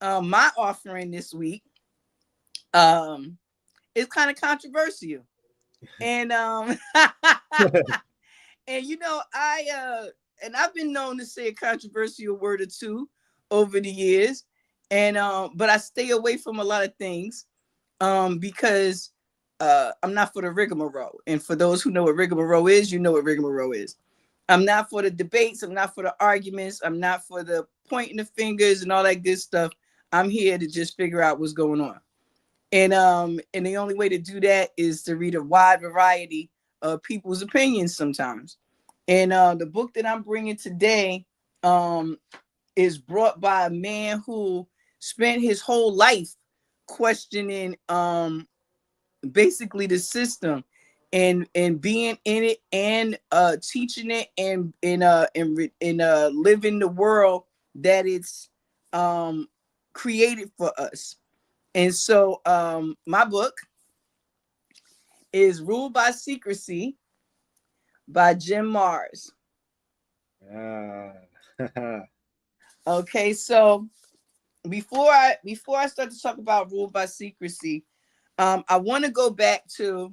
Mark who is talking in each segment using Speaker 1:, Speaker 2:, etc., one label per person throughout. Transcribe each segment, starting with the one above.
Speaker 1: my offering this week is kind of controversial. And and I've been known to say a controversial word or two over the years. And but I stay away from a lot of things because I'm not for the rigmarole. And for those who know what rigmarole is, you know what rigmarole is. I'm not for the debates. I'm not for the arguments. I'm not for the pointing the fingers and all that good stuff. I'm here to just figure out what's going on. And the only way to do that is to read a wide variety of people's opinions sometimes. And the book that I'm bringing today is brought by a man who spent his whole life questioning basically the system and being in it and teaching it and living the world that it's created for us. And so my book is Ruled by Secrecy by Jim Marrs. Okay, so before I start to talk about Ruled by Secrecy, I want to go back to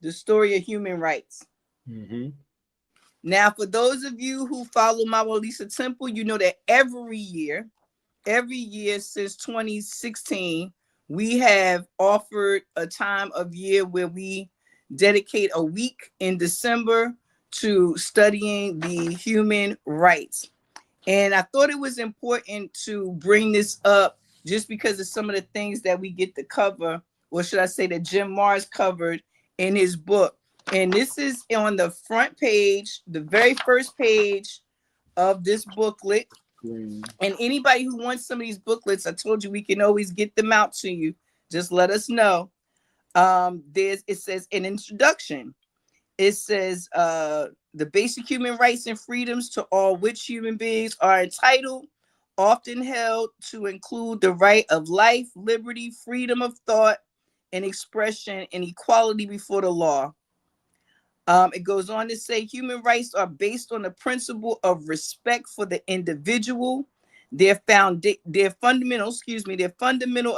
Speaker 1: the story of human rights. Mm-hmm. Now, for those of you who follow MaWu Lisa Temple, you know that every year since 2016, we have offered a time of year where we dedicate a week in December to studying the human rights. And I thought it was important to bring this up just because of some of the things that we get to cover, or should I say that Jim Marrs covered in his book. And this is on the front page, the very first page of this booklet. And anybody who wants some of these booklets, I told you we can always get them out to you. Just let us know. It says an introduction. It says the basic human rights and freedoms to all which human beings are entitled, often held to include the right of life, liberty, freedom of thought and expression, and equality before the law. It goes on to say human rights are based on the principle of respect for the individual. Their fundamental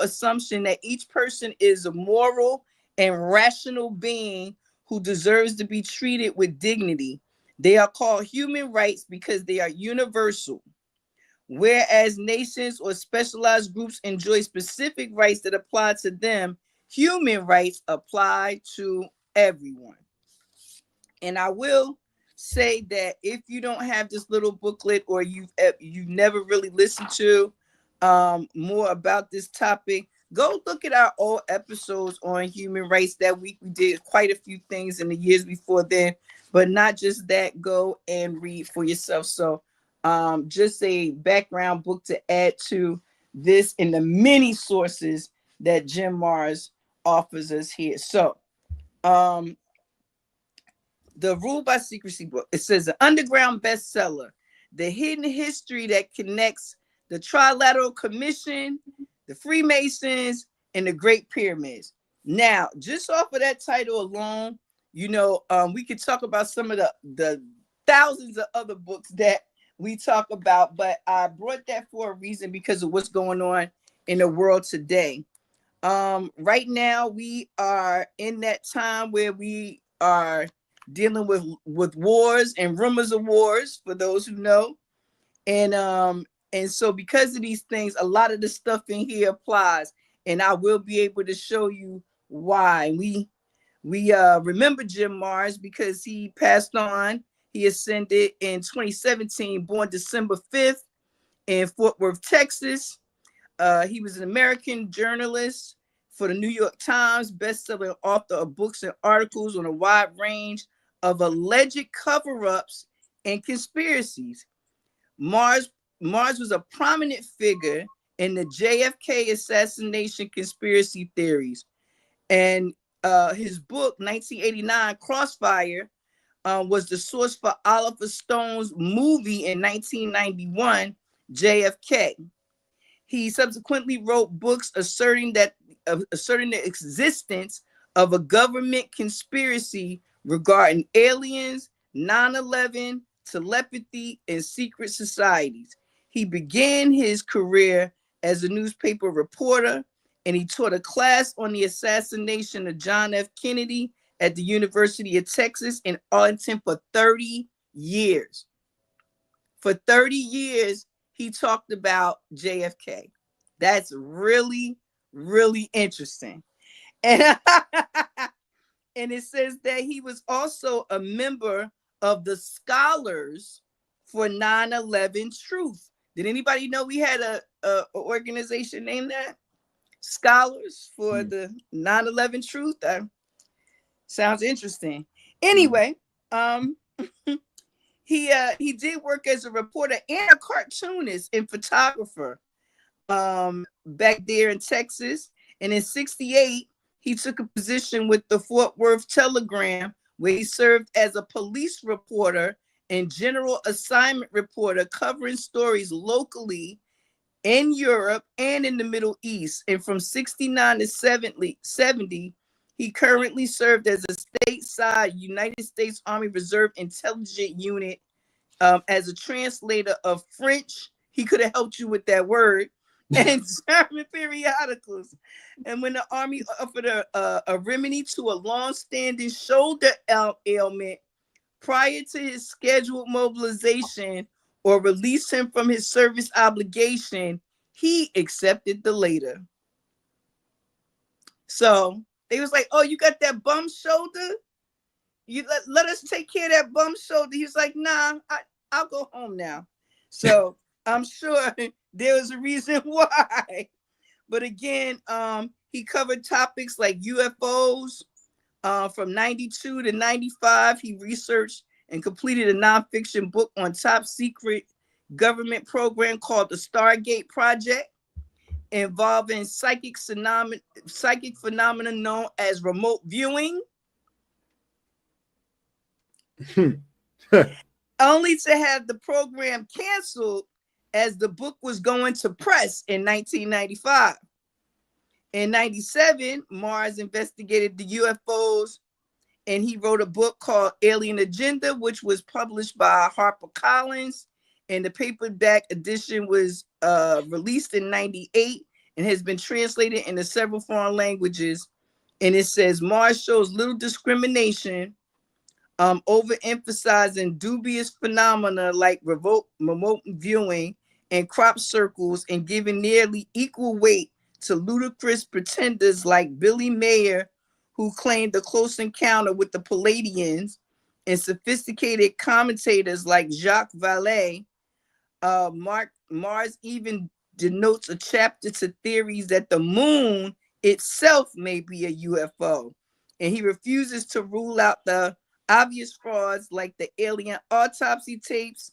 Speaker 1: assumption that each person is a moral and rational being who deserves to be treated with dignity. They are called human rights because they are universal. Whereas nations or specialized groups enjoy specific rights that apply to them, human rights apply to everyone. And I will say that if you don't have this little booklet or you've never really listened to more about this topic, go look at our old episodes on human rights. That week we did quite a few things in the years before then, but not just that, go and read for yourself. So just a background book to add to this in the many sources that Jim Marrs offers us here. So the Ruled by Secrecy book, it says an underground bestseller, the hidden history that connects the Trilateral Commission, the Freemasons, and the Great Pyramids. Now, just off of that title alone, we could talk about some of the thousands of other books that we talk about, but I brought that for a reason because of what's going on in the world today. Right now, we are in that time where we are dealing with wars and rumors of wars, for those who know. And so because of these things, a lot of the stuff in here applies, and I will be able to show you why. We remember Jim Marrs because he passed on. He ascended in 2017, born December 5th in Fort Worth, Texas. He was an American journalist for the New York Times, best-selling author of books and articles on a wide range of alleged cover-ups and conspiracies. Marrs was a prominent figure in the JFK assassination conspiracy theories. And his book, 1989 Crossfire, was the source for Oliver Stone's movie in 1991, JFK. He subsequently wrote books asserting the existence of a government conspiracy regarding aliens, 9/11, telepathy, and secret societies. He began his career as a newspaper reporter, and he taught a class on the assassination of John F. Kennedy at the University of Texas in Arlington for 30 years. For 30 years, he talked about JFK. That's really, really interesting. And, and it says that he was also a member of the Scholars for 9/11 Truth. Did anybody know we had a organization named that? Scholars for the 9/11 Truth? Sounds interesting. Anyway, he did work as a reporter and a cartoonist and photographer back there in Texas. And in 1968, he took a position with the Fort Worth Telegram, where he served as a police reporter and general assignment reporter, covering stories locally in Europe and in the Middle East. And from 1969 to 1970, he currently served as a stateside United States Army Reserve Intelligence Unit as a translator of French. He could have helped you with that word. And German periodicals. And when the Army offered a remedy to a long-standing shoulder ailment prior to his scheduled mobilization or release him from his service obligation, he accepted the later. So they was like, oh, you got that bum shoulder? You let us take care of that bum shoulder. He was like, nah, I'll go home now. So I'm sure there was a reason why. But again, he covered topics like UFOs. From 92 to 95, he researched and completed a nonfiction book on top secret government program called the Stargate Project, involving psychic phenomena known as remote viewing. Only to have the program canceled as the book was going to press in 1995. In 1997, Mars investigated the UFOs, and he wrote a book called Alien Agenda, which was published by HarperCollins, and the paperback edition was released in 1998 and has been translated into several foreign languages. And it says Mars shows little discrimination, overemphasizing dubious phenomena like remote viewing and crop circles, and giving nearly equal weight to ludicrous pretenders like Billy Mayer, who claimed a close encounter with the Palladians, and sophisticated commentators like Jacques Vallée. Mars even denotes a chapter to theories that the moon itself may be a UFO, and he refuses to rule out the obvious frauds like the alien autopsy tapes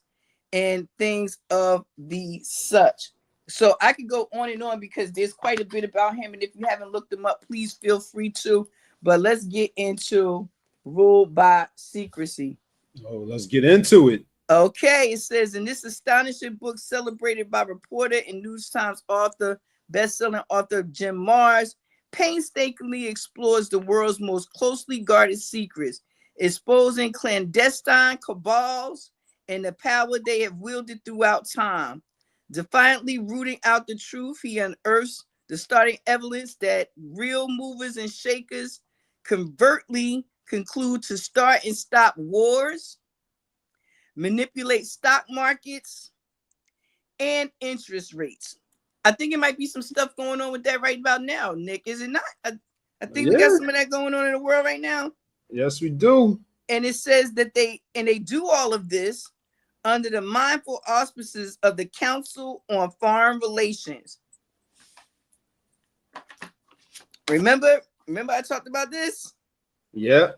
Speaker 1: and things of the such. So I could go on and on because there's quite a bit about him. And if you haven't looked him up, please feel free to. But let's get into Ruled by Secrecy.
Speaker 2: Oh, let's get into it.
Speaker 1: Okay, it says, in this astonishing book celebrated by reporter and News Times author, best-selling author Jim Marrs, painstakingly explores the world's most closely guarded secrets, exposing clandestine cabals and the power they have wielded throughout time. Defiantly rooting out the truth, he unearths the starting evidence that real movers and shakers covertly conclude to start and stop wars, manipulate stock markets, and interest rates. I think it might be some stuff going on with that right about now, Nick, is it not? I think we got some of that going on in the world right now.
Speaker 2: Yes, we do.
Speaker 1: And it says that they do all of this under the mindful auspices of the Council on Foreign Relations. Remember I talked about this?
Speaker 2: Yeah.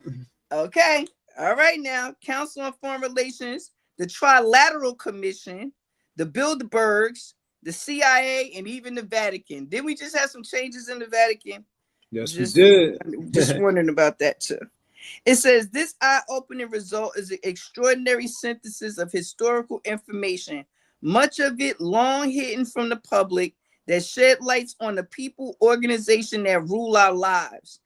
Speaker 1: Okay. All right now. Council on Foreign Relations, the Trilateral Commission, the Bilderbergs, the CIA, and even the Vatican. Didn't we just have some changes in the Vatican?
Speaker 2: Yes, we did.
Speaker 1: Just wondering about that too. It says this eye-opening result is an extraordinary synthesis of historical information, much of it long hidden from the public, that shed lights on the people organization that rule our lives.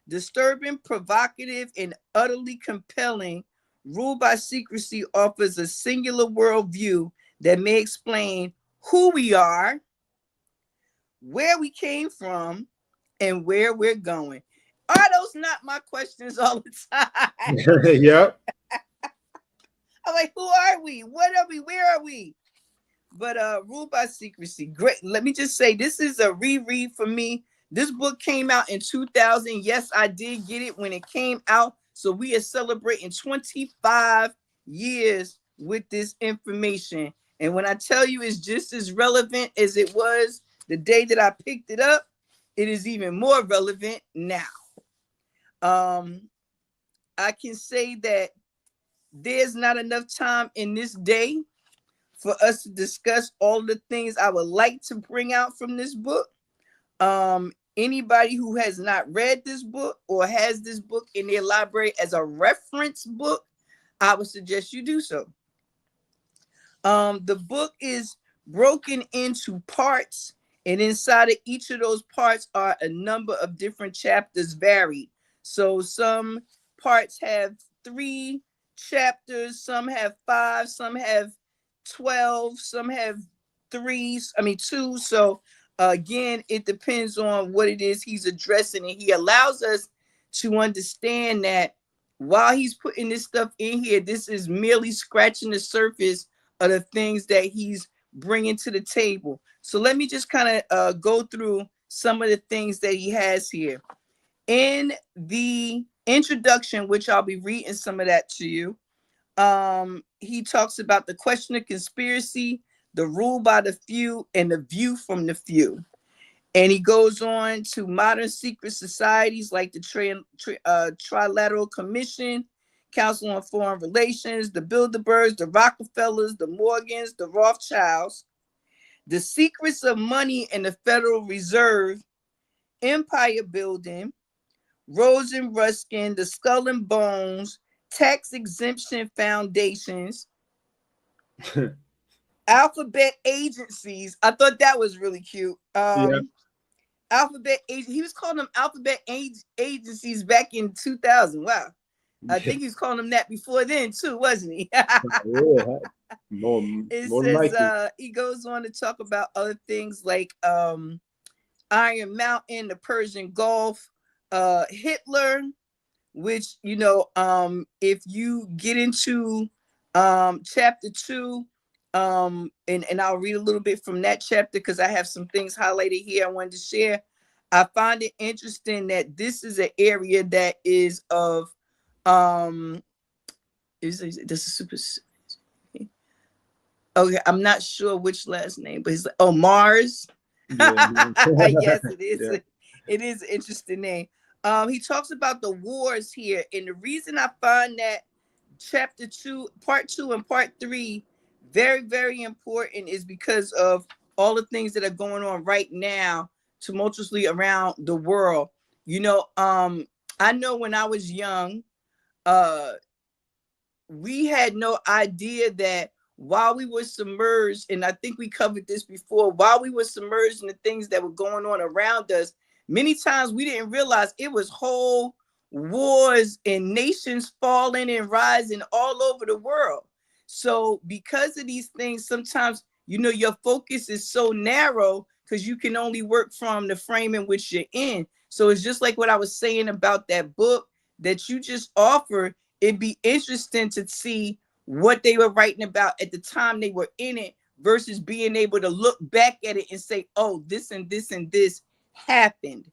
Speaker 1: Disturbing, provocative, and utterly compelling, Ruled by Secrecy offers a singular worldview that may explain who we are, where we came from, and where we're going. Are those not my questions all the time?
Speaker 2: Yep.
Speaker 1: I'm like, who are we? What are we? Where are we? But Ruled by Secrecy, great. Let me just say, this is a reread for me. This book came out in 2000. Yes, I did get it when it came out. So we are celebrating 25 years with this information. And when I tell you it's just as relevant as it was the day that I picked it up, it is even more relevant now. I can say that there's not enough time in this day for us to discuss all the things I would like to bring out from this book. Anybody who has not read this book or has this book in their library as a reference book, I would suggest you do so. The book is broken into parts, and inside of each of those parts are a number of different chapters varied. So some parts have 3 chapters, some have 5, some have 12, some have 2. So again, it depends on what it is he's addressing, and he allows us to understand that while he's putting this stuff in here, this is merely scratching the surface of the things that he's bringing to the table. So let me just kind of go through some of the things that he has here. In the introduction, which I'll be reading some of that to you, he talks about the question of conspiracy, the rule by the few, and the view from the few. And he goes on to modern secret societies like the Trilateral Commission, Council on Foreign Relations, the Bilderbergs, the Rockefellers, the Morgans, the Rothschilds, the secrets of money and the Federal Reserve, empire building, Rose and Ruskin, the Skull and Bones, tax exemption foundations, alphabet agencies. I thought that was really cute. Alphabet agencies. He was calling them alphabet agencies back in 2000. Wow. I think he was calling them that before then too, wasn't he?
Speaker 2: More
Speaker 1: He goes on to talk about other things like Iron Mountain, the Persian Gulf, Hitler, which, if you get into chapter 2, and I'll read a little bit from that chapter because I have some things highlighted here I wanted to share. I find it interesting that this is an area that is of this is super. Okay, I'm not sure which last name, but he's like, Mars. Yeah. Yes, it is. Yeah. It is an interesting name. He talks about the wars here, and the reason I find that chapter 2, part 2, and part 3 very, very important is because of all the things that are going on right now tumultuously around the world. I know when I was young, we had no idea that while we were submerged, and I think we covered this before, while we were submerged in the things that were going on around us, many times we didn't realize it was whole wars and nations falling and rising all over the world. So because of these things, sometimes, your focus is so narrow because you can only work from the frame in which you're in. So it's just like what I was saying about that book that you just offered. It'd be interesting to see what they were writing about at the time they were in it versus being able to look back at it and say, oh, this and this and this happened,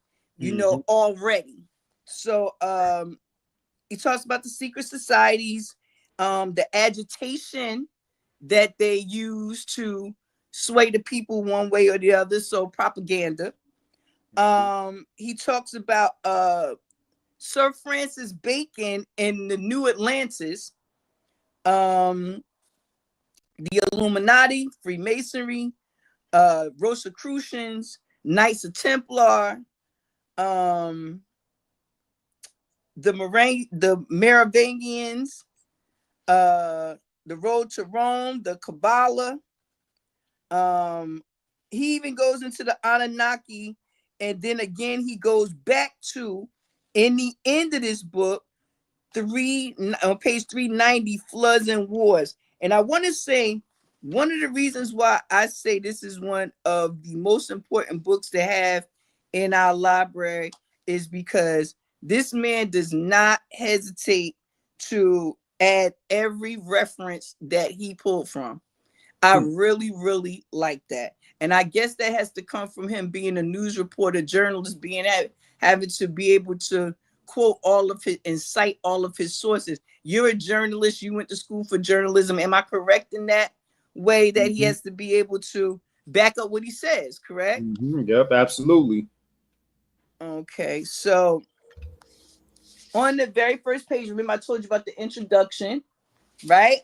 Speaker 1: already. So he talks about the secret societies, the agitation that they use to sway the people one way or the other. So propaganda. He talks about Sir Francis Bacon and the New Atlantis, the Illuminati, Freemasonry, Rosicrucians, Knights of Templar, the Merovingians, the Road to Rome, the Kabbalah. He even goes into the Anunnaki, and then again he goes back to, in the end of this book, on page 390, Floods and Wars. And I want to say One of the reasons why I say this is one of the most important books to have in our library is because this man does not hesitate to add every reference that he pulled from. I really, really like that. And I guess that has to come from him being a news reporter, journalist, having to be able to quote all of his and cite all of his sources. You're a journalist. You went to school for journalism. Am I correct in that way that he has to be able to back up what he says, correct?
Speaker 2: Yep, absolutely.
Speaker 1: Okay, so on the very first page, remember I told you about the introduction, right?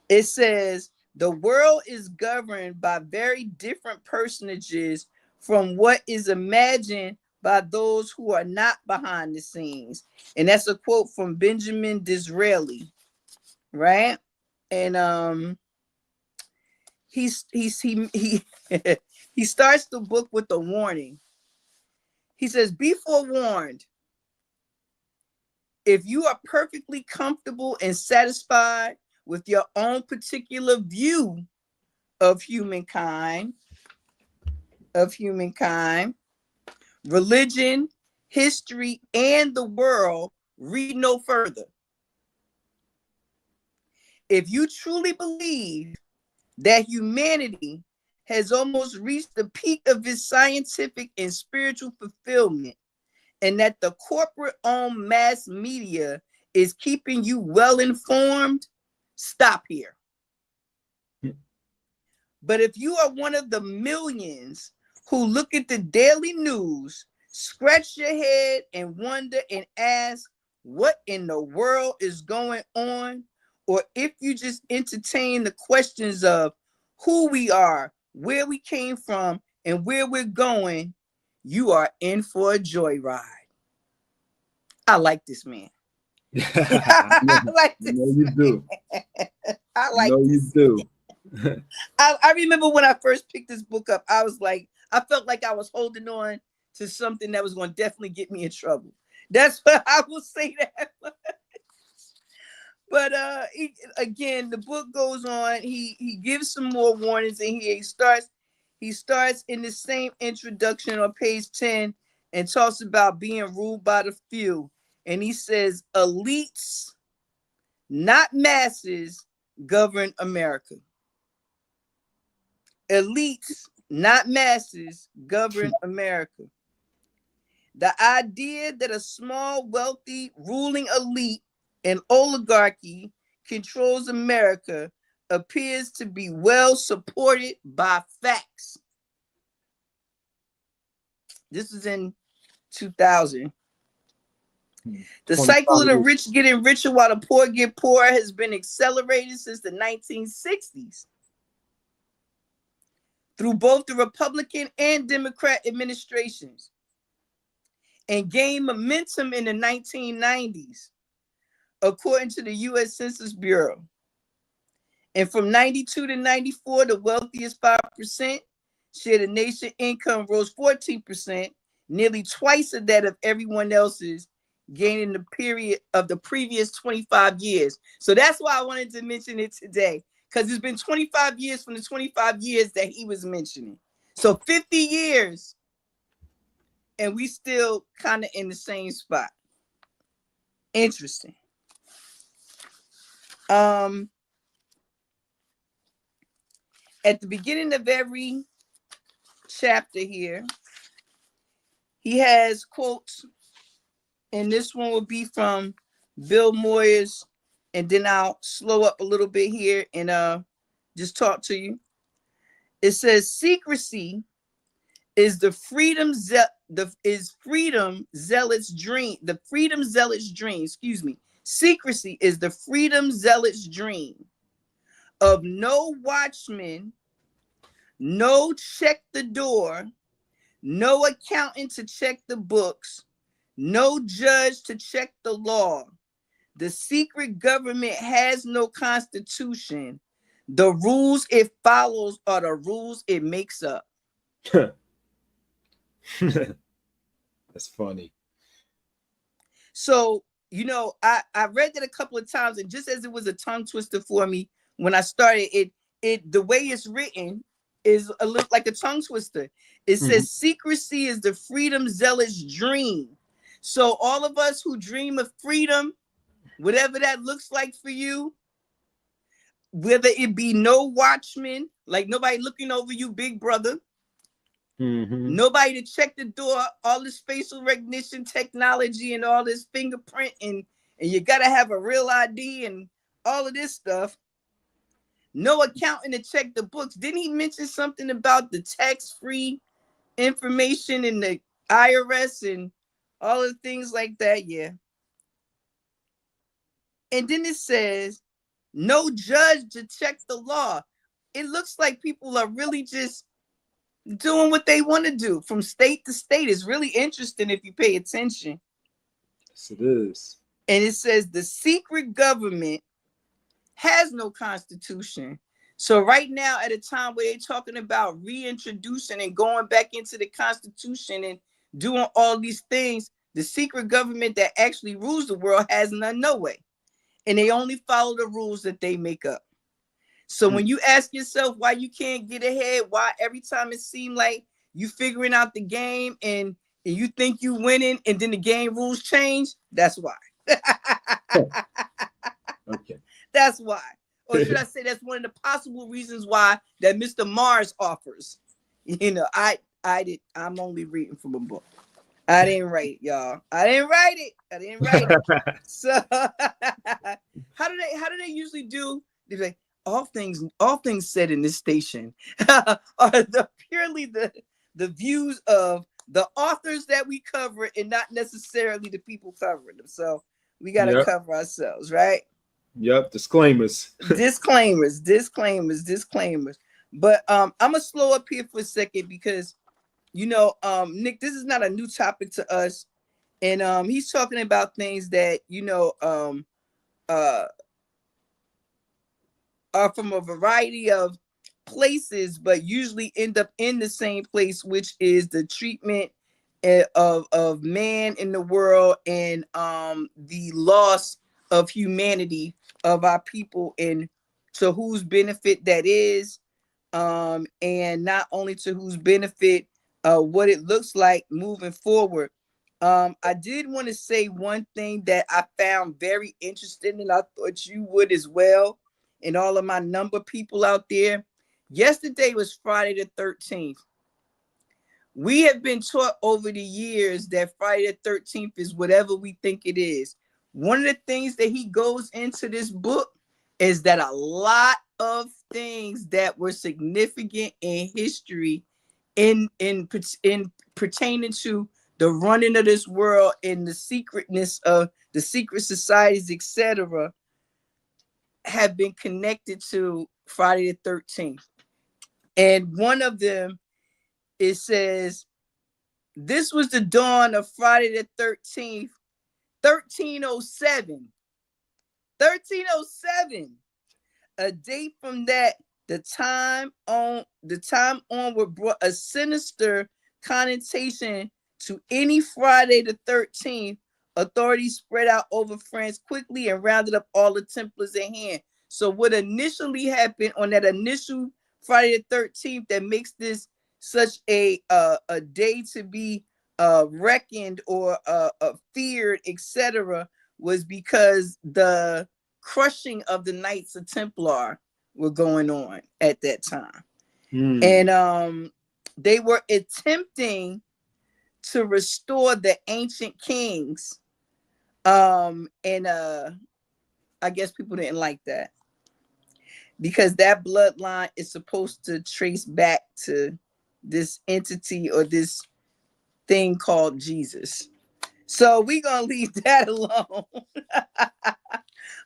Speaker 1: It says, the world is governed by very different personages from what is imagined by those who are not behind the scenes. And that's a quote from Benjamin Disraeli, right? And he he starts the book with a warning. He says, be forewarned. If you are perfectly comfortable and satisfied with your own particular view of humankind, religion, history, and the world, read no further. If you truly believe that humanity has almost reached the peak of its scientific and spiritual fulfillment, and that the corporate-owned mass media is keeping you well informed, stop here. But if you are one of the millions who look at the daily news, scratch your head and wonder and ask what in the world is going on, or if you just entertain the questions of who we are, where we came from, and where we're going, you are in for a joyride. I like this man. I like this.
Speaker 2: No, you do.
Speaker 1: I like
Speaker 2: no,
Speaker 1: this.
Speaker 2: You do.
Speaker 1: I remember when I first picked this book up, I was like, I felt like I was holding on to something that was going to definitely get me in trouble. That's what I will say that. But again, the book goes on. He gives some more warnings, and he starts in the same introduction on page 10 and talks about being ruled by the few. And he says, elites, not masses, govern America. Elites, not masses, govern America. The idea that a small, wealthy, ruling elite and oligarchy controls America appears to be well supported by facts. This is in 2000. The cycle of the rich getting richer while the poor get poorer has been accelerated since the 1960s. Through both the Republican and Democrat administrations, and gained momentum in the 1990s, according to the U.S. Census Bureau. And from 92 to 94, the wealthiest 5% share the nation income rose 14%, nearly twice of that of everyone else's, gaining the period of the previous 25 years. So that's why I wanted to mention it today, because it's been 25 years from the 25 years that he was mentioning. So 50 years, and we still kind of in the same spot. Interesting. At the beginning of every chapter here, he has quotes, and this one will be from Bill Moyers, and then I'll slow up a little bit here and just talk to you. It says, secrecy is the freedom zealot's dream. The freedom zealot's dream, excuse me. Secrecy is the freedom zealot's dream of no watchman, no check the door, no accountant to check the books, no judge to check the law. The secret government has no constitution. The rules it follows are the rules it makes up.
Speaker 2: That's funny.
Speaker 1: So, I read that a couple of times, and just as it was a tongue twister for me when I started, the way it's written is a little like a tongue twister. It says secrecy is the freedom zealot's dream. So all of us who dream of freedom, whatever that looks like for you, whether it be no watchman, like nobody looking over you, big brother, nobody to check the door, all this facial recognition technology and all this fingerprint, and you got to have a real ID and all of this stuff. No accountant to check the books. Didn't he mention something about the tax-free information in the IRS and all of the things like that? Yeah. And then it says, no judge to check the law. It looks like people are really just doing what they want to do from state to state. It's really interesting if you pay attention.
Speaker 2: Yes, it is.
Speaker 1: And it says the secret government has no constitution. So right now, at a time where they're talking about reintroducing and going back into the Constitution and doing all these things, the secret government that actually rules the world has none, no way. And they only follow the rules that they make up. So when you ask yourself why you can't get ahead, why every time it seems like you figuring out the game and you think you winning and then the game rules change, that's why.
Speaker 2: Okay.
Speaker 1: That's why. Or should I say that's one of the possible reasons why that Mr. Mars offers. You know, I'm only reading from a book. I didn't write it, y'all. I didn't write it. So how do they usually do? They say all things said in this station are purely the views of the authors that we cover and not necessarily the people covering them. So we got to cover ourselves, right?
Speaker 2: Yep. Disclaimers.
Speaker 1: disclaimers. But I'm gonna slow up here for a second because Nick, this is not a new topic to us, and he's talking about things that are from a variety of places, but usually end up in the same place, which is the treatment of man in the world and the loss of humanity of our people, and to whose benefit that is, and not only to whose benefit, what it looks like moving forward. I did want to say one thing that I found very interesting, and I thought you would as well, and all of my number people out there. Yesterday was Friday the 13th. We have been taught over the years that Friday the 13th is whatever we think it is. One of the things that he goes into this book is that a lot of things that were significant in history in pertaining to the running of this world and the secretness of the secret societies, etc., have been connected to Friday the 13th. And one of them, it says, this was the dawn of Friday the 13th, 1307. 1307. A date from that, the time onward brought a sinister connotation to any Friday the 13th. Authorities spread out over France quickly and rounded up all the Templars at hand. So what initially happened on that initial Friday the 13th that makes this such a day to be reckoned or feared, etc., was because the crushing of the Knights of Templar were going on at that time. And they were attempting to restore the ancient kings. And I guess people didn't like that, because that bloodline is supposed to trace back to this entity or this thing called Jesus. So we're going to leave that alone.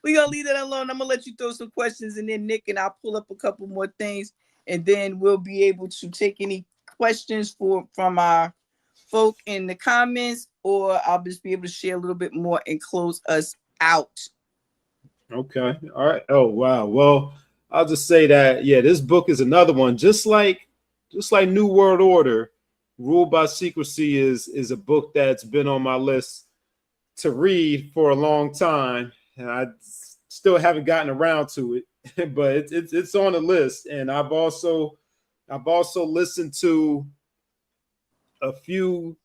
Speaker 1: We're going to leave that alone. I'm going to let you throw some questions, and then Nick and I'll pull up a couple more things, and then we'll be able to take any questions from our folk in the comments, or I'll just be able to share a little bit more and close us out.
Speaker 2: Okay. All right. Oh, wow. Well, I'll just say that, yeah, this book is another one, just like New World Order. Ruled by Secrecy is a book that's been on my list to read for a long time, and I still haven't gotten around to it, but it's on the list. And I've also listened to a few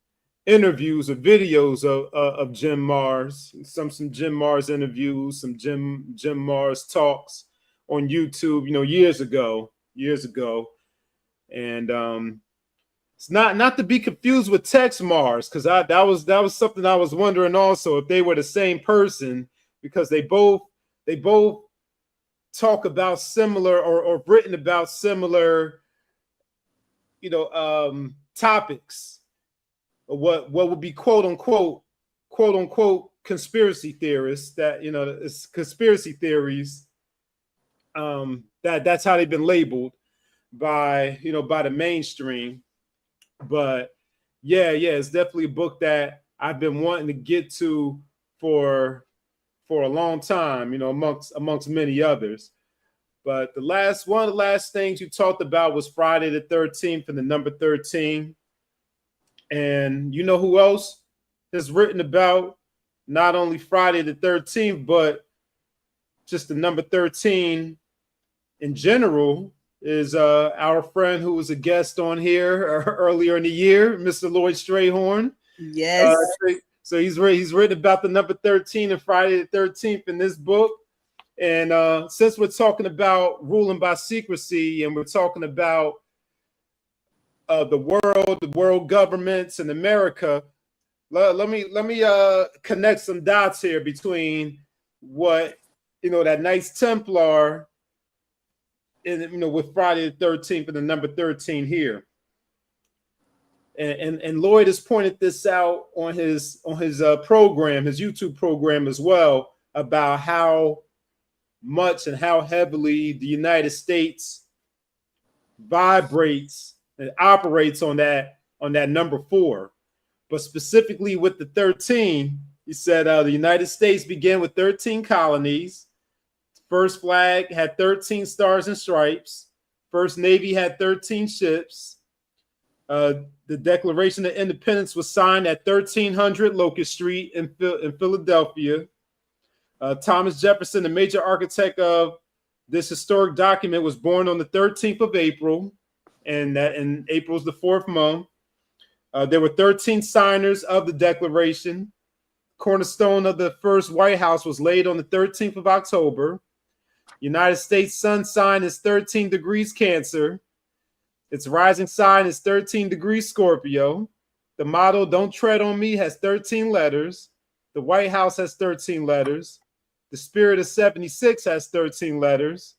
Speaker 2: interviews or videos of Jim Marrs, some Jim Marrs interviews, some Jim Marrs talks on YouTube, years ago. And it's not to be confused with Tex Marrs, because that was something I was wondering also if they were the same person, because they both talk about similar or written about similar topics, what would be quote unquote conspiracy theorists, that it's conspiracy theories, that's how they've been labeled by the mainstream. But yeah, it's definitely a book that I've been wanting to get to for a long time, amongst many others. But one of the last things you talked about was Friday the 13th and the number 13. And you know who else has written about not only Friday the 13th, but just the number 13 in general, is our friend who was a guest on here earlier in the year, Mr. Lloyd Strayhorn.
Speaker 1: Yes.
Speaker 2: So he's written about the number 13 and Friday the 13th in this book. And since we're talking about ruling by secrecy, and we're talking about the world governments in America, let me connect some dots here between what that Knights Templar, with Friday the 13th and the number 13 here. And Lloyd has pointed this out on his program, his YouTube program as well, about how much and how heavily the United States vibrates and operates on that number 4. But specifically with the 13, he said the United States began with 13 colonies. First flag had 13 stars and stripes. First Navy had 13 ships. The Declaration of Independence was signed at 1300 Locust Street in Philadelphia. Thomas Jefferson, the major architect of this historic document, was born on the 13th of April, and April is the 4th month. There were 13 signers of the Declaration. Cornerstone of the first White House was laid on the 13th of October. United States sun sign is 13 degrees Cancer. Its rising sign is 13 degrees Scorpio. The motto, "Don't tread on me," has 13 letters. The White House has 13 letters. The Spirit of 76 has 13 letters.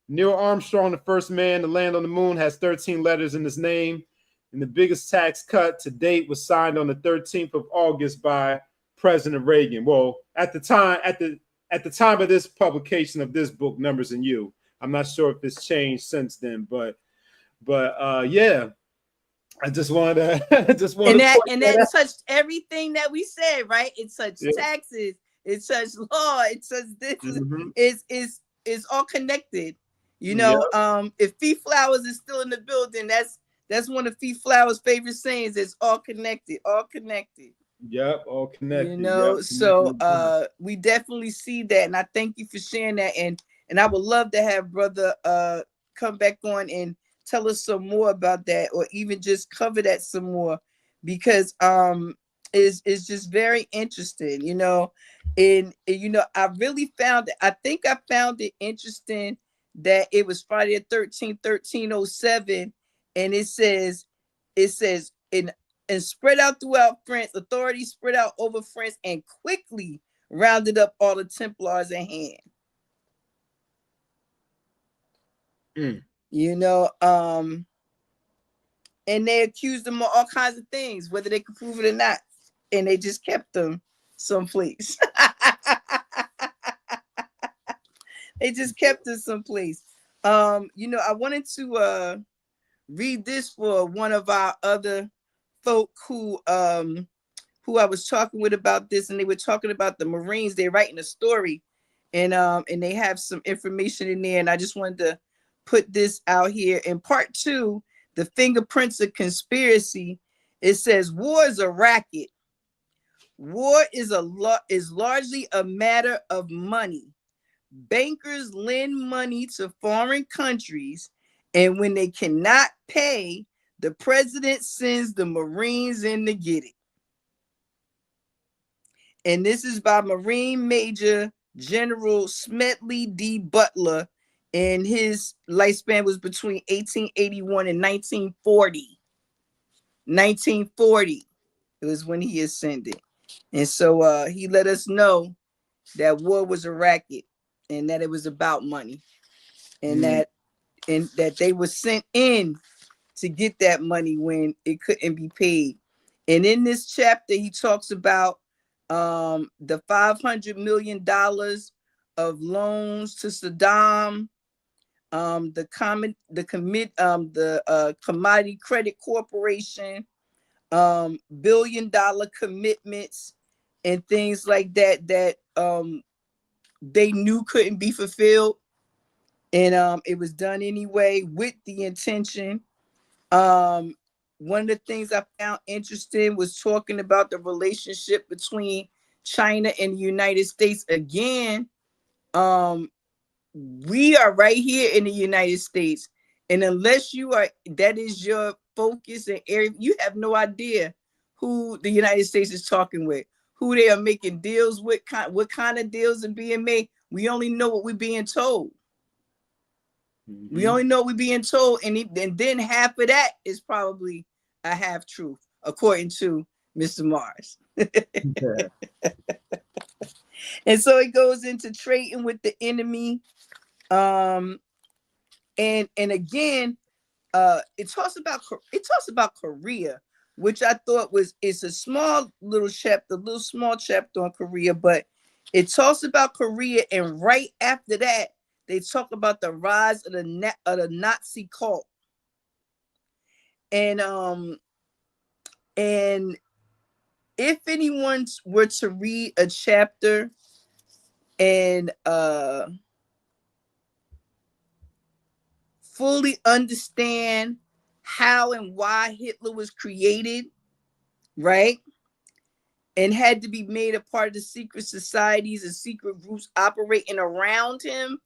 Speaker 2: Neil Armstrong, the first man to land on the moon, has 13 letters in his name. And the biggest tax cut to date was signed on the 13th of August by President Reagan. Well, at the time of this publication of this book, Numbers and You, I'm not sure if it's changed since then, but yeah, I just wanted to,
Speaker 1: and that touched everything that we said, right? It touched taxes, it touched law, it touched this. Is all connected. If Fee Flowers is still in the building, that's one of Fee Flowers' favorite sayings. It's all connected, all connected.
Speaker 2: Yep, all connected.
Speaker 1: So we definitely see that, and I thank you for sharing that. And I would love to have brother come back on and tell us some more about that, or even just cover that some more, because it's just very interesting, And I really found it. I think I found it interesting that it was Friday the 13th, 1307, and it says and spread out throughout France, authorities spread out over France and quickly rounded up all the Templars in hand. And they accused them of all kinds of things, whether they could prove it or not, and they just kept them someplace. They just kept them someplace. I wanted to read this for one of our other folk who I was talking with about this, and they were talking about the Marines. They're writing a story, and they have some information in there, and I just wanted to put this out here. In part 2, the fingerprints of conspiracy, it says war is a racket. War is largely a matter of money. bankers lend money to foreign countries, and when they cannot pay, the president sends the Marines in to get it. And this is by Marine Major General Smedley D. Butler, and his lifespan was between 1881 and 1940. 1940, it was when he ascended. And so he let us know that war was a racket and that it was about money, and that they were sent in to get that money when it couldn't be paid. And in this chapter, he talks about the $500 million of loans to Saddam, the Commodity Credit Corporation, $1 billion commitments and things like that they knew couldn't be fulfilled, and it was done anyway with the intention. One of the things I found interesting was talking about the relationship between China and the United States. Again, we are right here in the United States, and unless that is your focus and area, you have no idea who the United States is talking with, who they are making deals with, what kind of deals are being made. We only know what we're being told. We only know we're being told, and then half of that is probably a half truth, according to Mr. Mars. And so it goes into trading with the enemy, and again, it talks about Korea, which I thought it's a small chapter on Korea, but it talks about Korea, and right after that, they talk about the rise of the Nazi cult. And if anyone were to read a chapter and fully understand how and why Hitler was created, right, and had to be made a part of the secret societies and secret groups operating around him,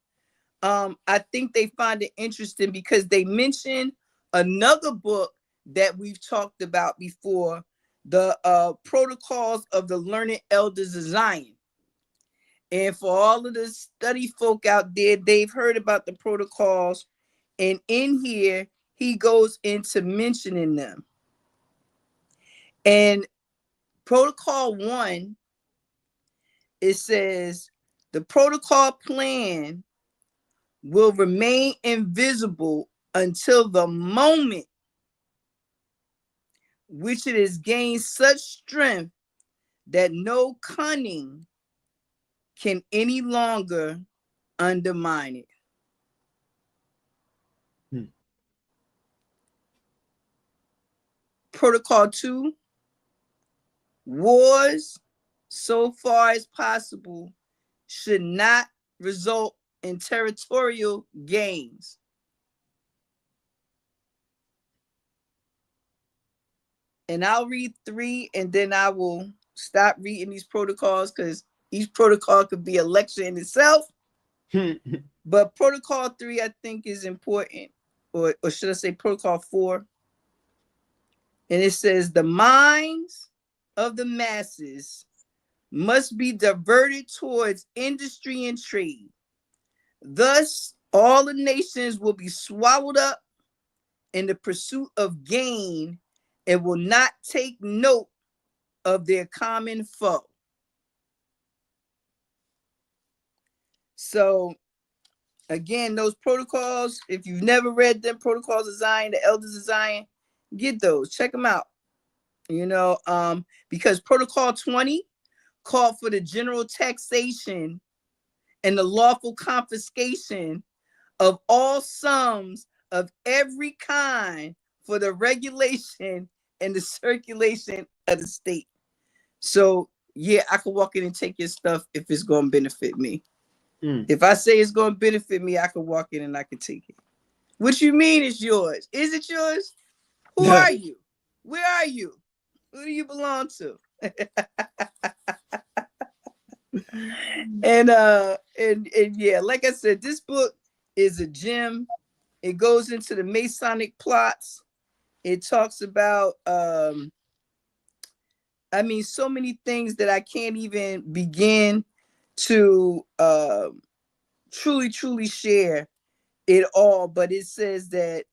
Speaker 1: I think they find it interesting because they mention another book that we've talked about before, the Protocols of the Learned Elders of Zion. And for all of the study folk out there, they've heard about the protocols, and in here he goes into mentioning them. And Protocol 1, it says the protocol plan will remain invisible until the moment which it has gained such strength that no cunning can any longer undermine it. Protocol 2, wars, so far as possible, should not result in territorial gains. And I'll read 3, and then I will stop reading these protocols because each protocol could be a lecture in itself. But Protocol 3, I think, is important, or should I say Protocol 4? And it says the minds of the masses must be diverted towards industry and trade. Thus, all the nations will be swallowed up in the pursuit of gain and will not take note of their common foe. So, again, those protocols, if you've never read them, Protocols of Zion, the Elders of Zion, get those, check them out. Because Protocol 20 called for the general taxation and the lawful confiscation of all sums of every kind for the regulation and the circulation of the state. So, yeah, I can walk in and take your stuff if it's going to benefit me. If I say it's going to benefit me, I can walk in and I can take it. What you mean it's yours? Is it yours? Who are you? Where are you? Who do you belong to? And yeah, like I said, this book is a gem. It goes into the Masonic plots. It talks about I mean, so many things that I can't even begin to truly share it all. But it says that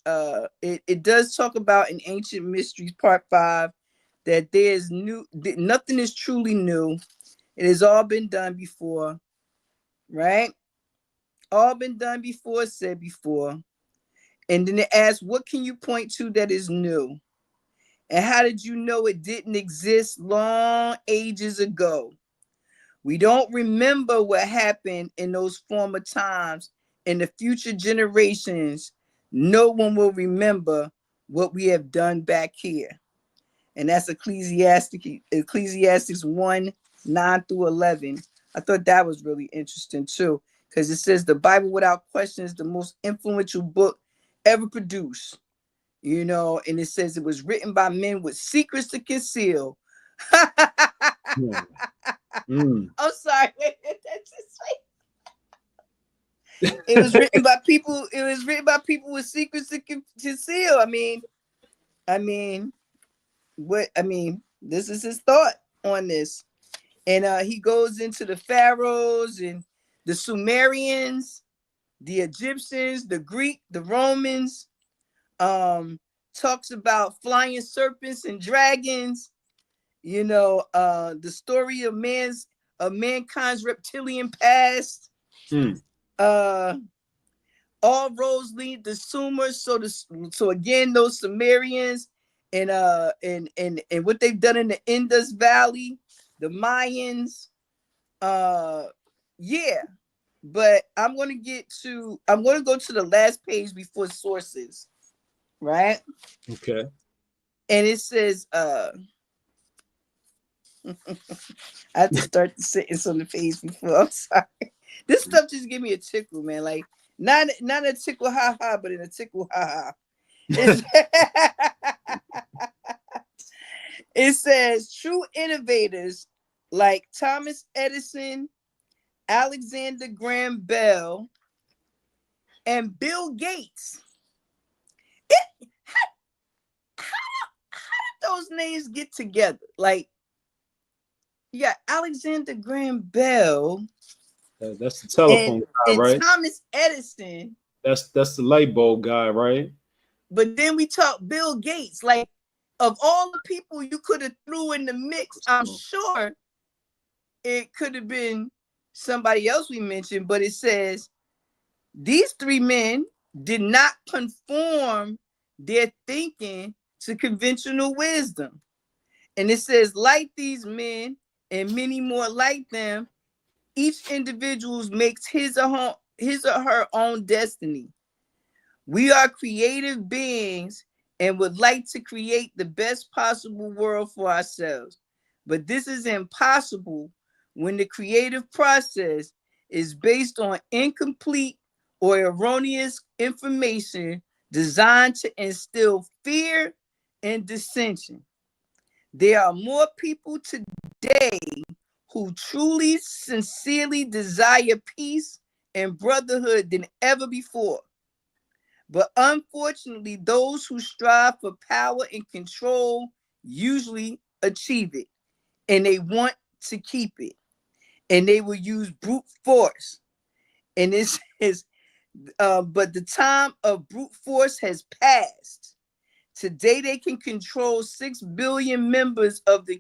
Speaker 1: it does talk about in Ancient Mysteries Part 5 that there's nothing is truly new. It has all been done before, right? All been done before, said before. And then it asks, what can you point to that is new? And how did you know it didn't exist long ages ago? We don't remember what happened in those former times. In the future generations, no one will remember what we have done back here. And that's Ecclesiastes 1, 9 through 11. I thought that was really interesting too, because it says the Bible without question is the most influential book ever produced. You know, and it says it was written by men with secrets to conceal. I'm sorry. That's just like, it was written by people. It was written by people with secrets to conceal. I mean, what? I mean, this is his thought on this, and he goes into the pharaohs and the Sumerians, the Egyptians, the Greek, the Romans. Talks about flying serpents and dragons. You know, the story of mankind's reptilian past. All roads lead to Sumer. So again, those Sumerians and what they've done in the Indus Valley, the Mayans. Yeah. But I'm gonna go to the last page before sources, right?
Speaker 2: Okay.
Speaker 1: And it says, I have to start the sentence on the page before. I'm sorry. This stuff just give me a tickle, man. Like not a tickle ha ha, but in a tickle ha ha. It says true innovators like Thomas Edison, Alexander Graham Bell, and Bill Gates. How did those names get together? Like, yeah, Alexander Graham Bell.
Speaker 2: That's the telephone guy,
Speaker 1: and
Speaker 2: right?
Speaker 1: Thomas Edison.
Speaker 2: That's the light bulb guy, right?
Speaker 1: But then we talk Bill Gates. Like, of all the people you could have threw in the mix, I'm sure it could have been somebody else we mentioned. But it says these three men did not conform their thinking to conventional wisdom. And it says, like these men and many more like them, each individual makes his or her own destiny. We are creative beings and would like to create the best possible world for ourselves. But this is impossible when the creative process is based on incomplete or erroneous information designed to instill fear and dissension. There are more people today who truly, sincerely desire peace and brotherhood than ever before. But unfortunately, those who strive for power and control usually achieve it, and they want to keep it, and they will use brute force. And this is, but the time of brute force has passed. Today, they can control 6 billion members of the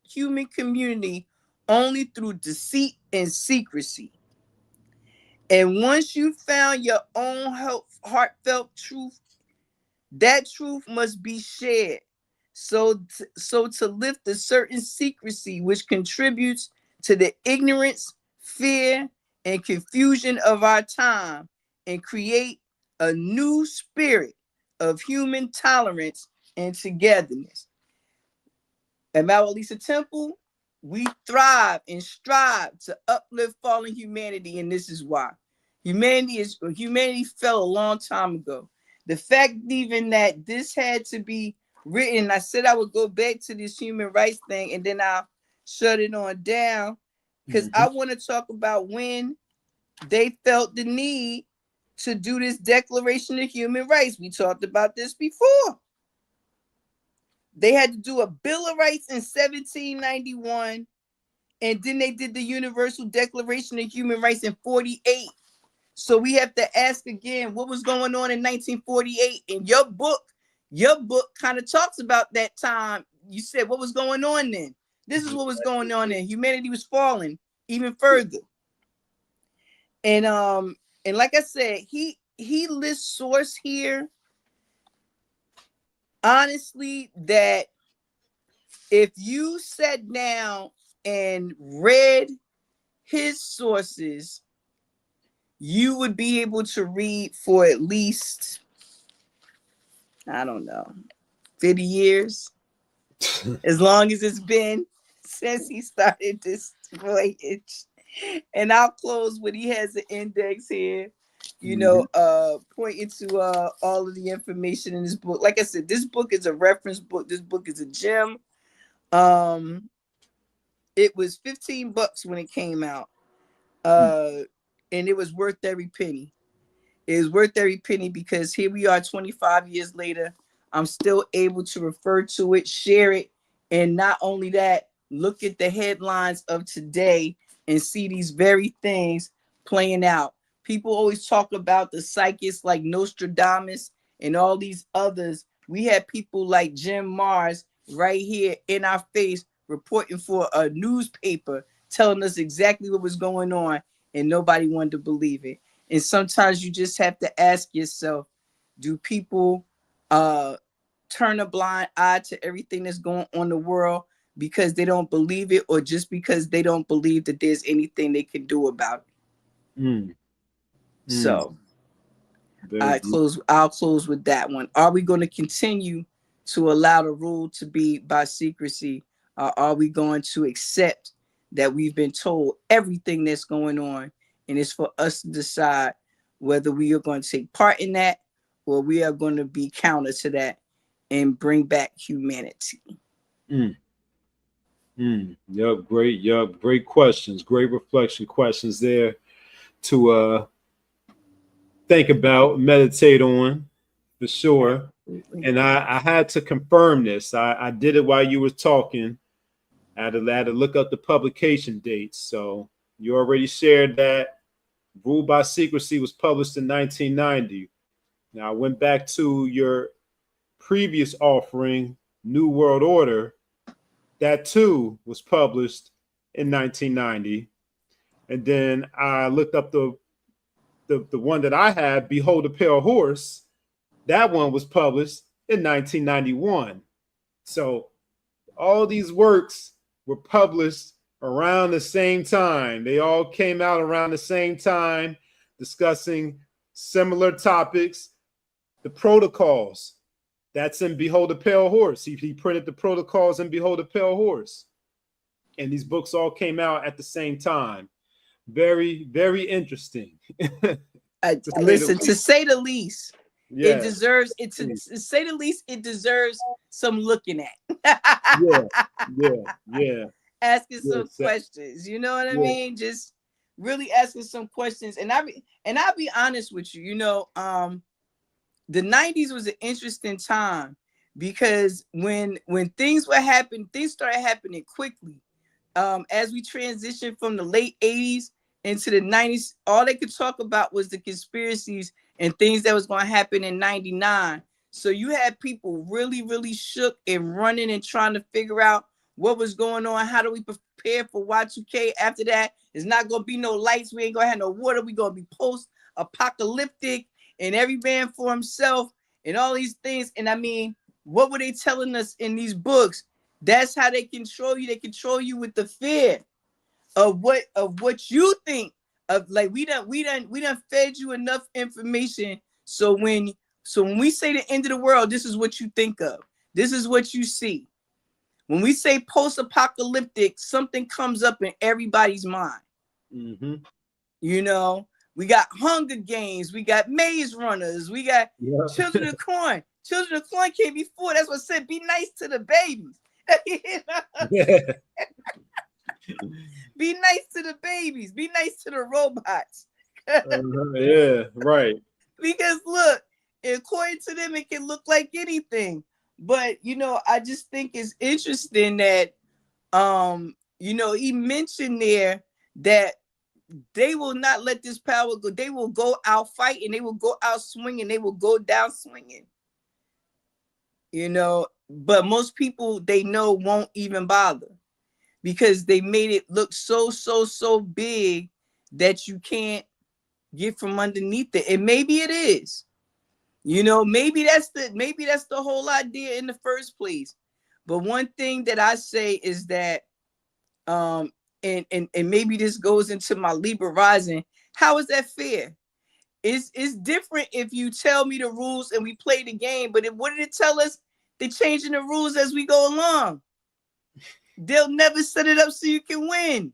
Speaker 1: human community only through deceit and secrecy. And once you found your own heartfelt truth, that truth must be shared. So to lift a certain secrecy which contributes to the ignorance, fear, and confusion of our time, and create a new spirit of human tolerance and togetherness. At Mawulisatemple, we thrive and strive to uplift fallen humanity, and this is why. Humanity fell a long time ago. The fact even that this had to be written, I said I would go back to this human rights thing, and then I'll shut it on down. because I want to talk about when they felt the need to do this Declaration of Human Rights. We talked about this before. They had to do a Bill of Rights in 1791, and then they did the Universal Declaration of Human Rights in 48. So we have to ask again, what was going on in 1948? And your book kind of talks about that time. You said, what was going on then? This is what was going on then. Humanity was falling even further. And like I said, he lists source here. Honestly, that if you sat down and read his sources, you would be able to read for at least, I don't know, 50 years, as long as it's been since he started this voyage. And I'll close when he has an index here, pointing to all of the information in this book. Like I said, this book is a reference book. This book is a gem. It was $15 when it came out. And it was worth every penny. It was worth every penny because here we are 25 years later. I'm still able to refer to it, share it, and not only that, look at the headlines of today and see these very things playing out. People always talk about the psychics like Nostradamus and all these others. We had people like Jim Mars right here in our face reporting for a newspaper, telling us exactly what was going on, and nobody wanted to believe it. And sometimes you just have to ask yourself, do people turn a blind eye to everything that's going on in the world because they don't believe it, or just because they don't believe that there's anything they can do about it? So I'll close with that one. Are we going to continue to allow the rule to be by secrecy? Or are we going to accept that we've been told everything that's going on, and it's for us to decide whether we are going to take part in that, or we are going to be counter to that and bring back humanity?
Speaker 2: Yup, great questions, great reflection questions there to think about, meditate on, for sure. And I had to confirm this. I did it while you were talking. I had to look up the publication dates. So you already shared that Rule by Secrecy was published in 1990. Now I went back to your previous offering, New World Order. That too was published in 1990. And then I looked up the one that I had, Behold a Pale Horse. That one was published in 1991. So all these works were published around the same time. They all came out around the same time, discussing similar topics. The protocols, that's in Behold a Pale Horse. He printed the protocols in Behold a Pale Horse. And these books all came out at the same time. Very, very interesting.
Speaker 1: Listen, to say the least,
Speaker 2: yeah.
Speaker 1: It deserves it to say the least. It deserves some looking at.
Speaker 2: yeah.
Speaker 1: Asking some questions. You know what I mean? Just really asking some questions. And I'll be honest with you. The 90s was an interesting time because when things started happening quickly. As we transitioned from the late 80s into the 90s, all they could talk about was the conspiracies and things that was going to happen in 99. So you had people really, really shook and running and trying to figure out what was going on. How do we prepare for Y2K? After that, there's not going to be no lights. We ain't going to have no water. We're going to be post-apocalyptic and every man for himself and all these things. And I mean, what were they telling us in these books? That's how they control you. They control you with the fear of what you think of. Like we done fed you enough information. So when we say the end of the world, this is what you think of. This is what you see. When we say post-apocalyptic, something comes up in everybody's mind. We got Hunger Games, we got Maze Runners, we got Children of Corn. Children of Corn came before. That's what I said. Be nice to the babies. Be nice to the babies. Be nice to the robots.
Speaker 2: Yeah, right.
Speaker 1: Because look, according to them, it can look like anything. But I just think it's interesting that he mentioned there that they will not let this power go. They will go out fighting. They will go out swinging. They will go down swinging. But most people they know won't even bother because they made it look so big that you can't get from underneath it. And maybe it is. Maybe that's the whole idea in the first place. But one thing that I say is that and maybe this goes into my Libra rising. How is that fair? It's different if you tell me the rules and we play the game, but what did it tell us? They're changing the rules as we go along. They'll never set it up so you can win.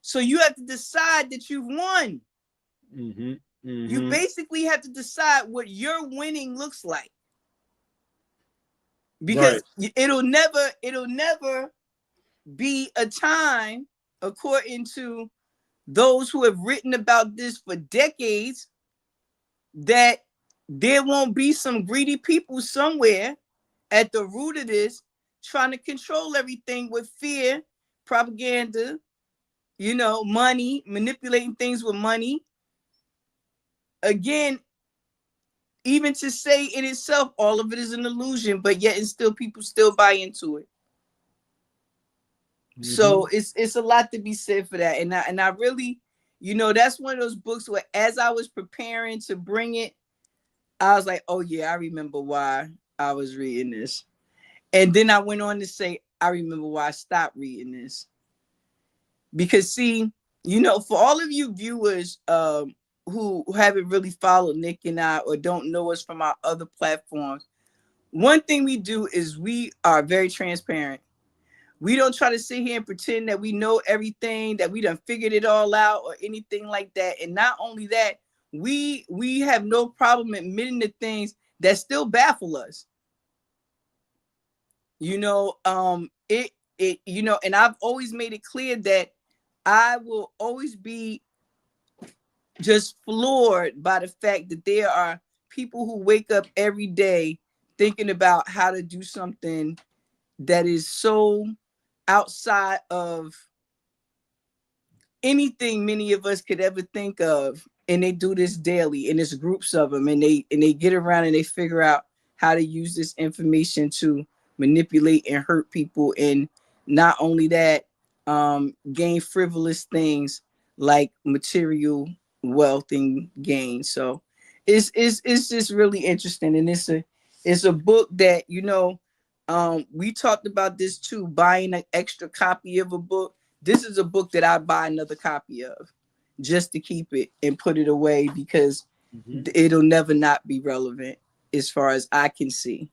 Speaker 1: So you have to decide that you've won.
Speaker 2: Mm-hmm. Mm-hmm.
Speaker 1: You basically have to decide what your winning looks like. Because it'll never be a time, according to those who have written about this for decades, that there won't be some greedy people somewhere at the root of this trying to control everything with fear, propaganda, money, manipulating things with money. Again, even to say in itself, all of it is an illusion, but yet and still people still buy into it. Mm-hmm. So it's a lot to be said for that. And I really, that's one of those books where as I was preparing to bring it, I was like, oh yeah, I remember why I was reading this. And then I went on to say, I remember why I stopped reading this. Because see, for all of you viewers who haven't really followed Nick and I or don't know us from our other platforms, one thing we do is we are very transparent. We don't try to sit here and pretend that we know everything, that we done figured it all out or anything like that. And not only that, we have no problem admitting the things that still baffle us. And I've always made it clear that I will always be just floored by the fact that there are people who wake up every day thinking about how to do something that is so outside of anything many of us could ever think of. And they do this daily, and there's groups of them, and they get around and they figure out how to use this information to manipulate and hurt people. And not only that, gain frivolous things like material wealth and gain. So it's just really interesting. And it's a book that, we talked about this too, buying an extra copy of a book. This is a book that I buy another copy of just to keep it and put it away because it'll never not be relevant as far as I can see.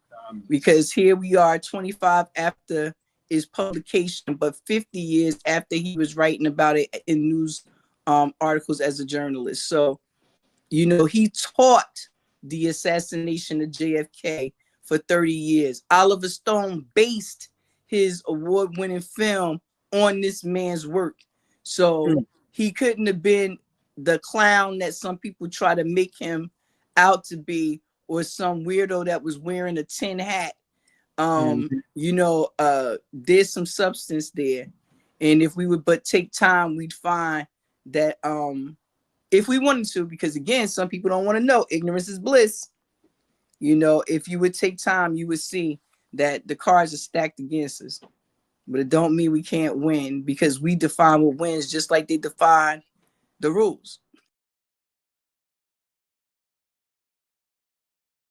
Speaker 1: Because here we are 25 after his publication, but 50 years after he was writing about it in news articles as a journalist. So, he taught the assassination of JFK for 30 years. Oliver Stone based his award-winning film on this man's work. So he couldn't have been the clown that some people try to make him out to be, or some weirdo that was wearing a tin hat. There's some substance there. And if we would but take time, we'd find that if we wanted to, because again, some people don't want to know, ignorance is bliss. If you would take time, you would see that the cards are stacked against us. But it don't mean we can't win, because we define what wins just like they define the rules.